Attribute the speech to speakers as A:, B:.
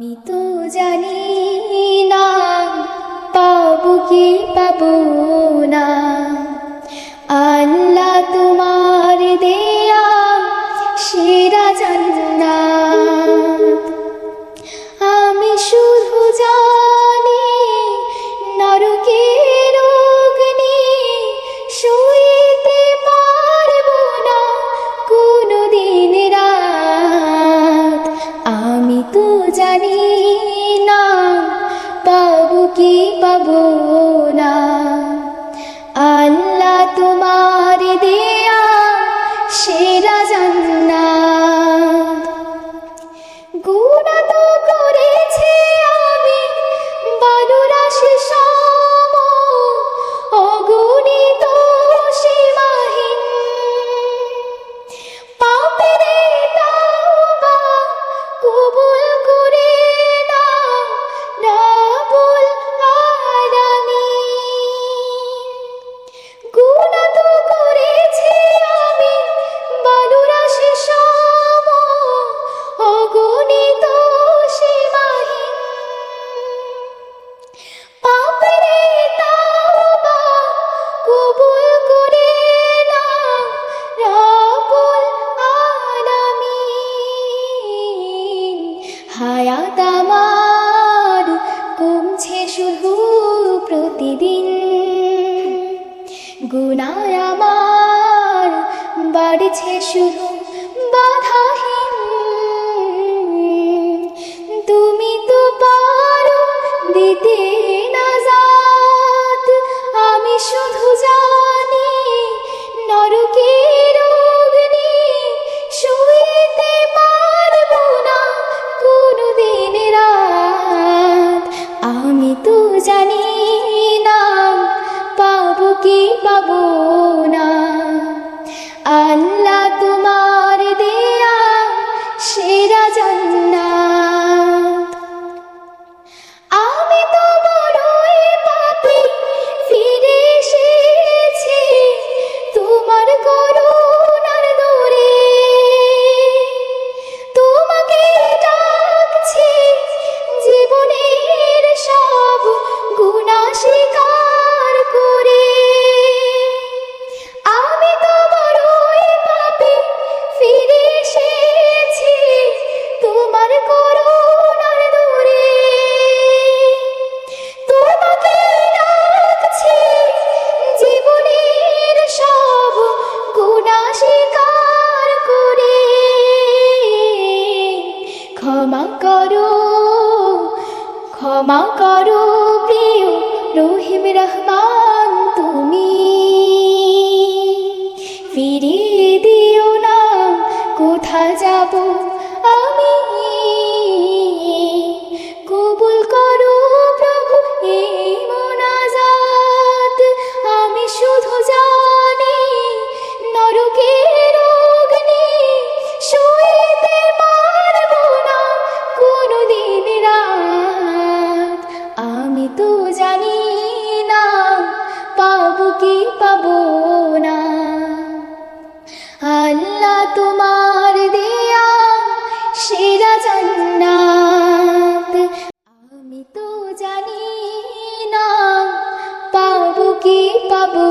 A: আমি তো জানি না পাবো কি পাবো না, আল্লাহ তোমার দেয়া সেরা জান্নাত। আমি শুধু জানি নরকের অগ্নি সইতে পারবো না কোনোদিন রাত। আমি তো জানি না পাবো কি পাবো না, আল্লাহ তোমার দেয়া সেরা জান্নাত। গুনাহ তো করেছি আমি বালুরাশি সম, অগণিত সীমাহীন। পাপের তাওবা কবুল করে নাও রব্বুল আলামিন। গুনাহ তো করেছি আমি বালুরাশি সম, অগণিত সীমাহীন। পাপের তাওবা কবুল করে নাও রব্বুল আলামিন। হায়াত আমার কমছে শুধু প্রতিদিন, গুনাহ আমার বাড়ছে শুধু বাধাহীন। তুমি তো পারো দিতে নাজাত, আমি শুধু জানি নরকের অগ্নি সইতে পারবো না কোনোদিন রাত। আমি তো জানি না পাবো কি পাবো না, আল্লাহ তোমার দেয়া সেরা জান্নাত। আমি তো বড়ই পাপী, ফিরে এসেছি তোমার করুণার দূরে। তোমাকে ডাকছি জীবনের সব গুনাহ স্বীকার করে। আমি তো বড়ই পাপী, ফিরে এসেছি তোমার করুণার দূরে। তোমাকে ডাকছি জীবনের সব গুনাহ স্বীকার করে। ক্ষমা করো, ক্ষমা করো প্রিয় রহিম রহমান তুমি, ফিরিয়ে দিও না কোথায় যাব আমি। কবুল করো প্রভু এই মোনাজাত, আমি শুধু জানি নরকের অগ্নি সইতে পারবো না কোনোদিন রাত। আমি তো জানি না পাবো কি পাবো না, আল্লাহ তোমার দেয়া সেরা জান্নাত। আমি তো জানি না পাবো কি পাবো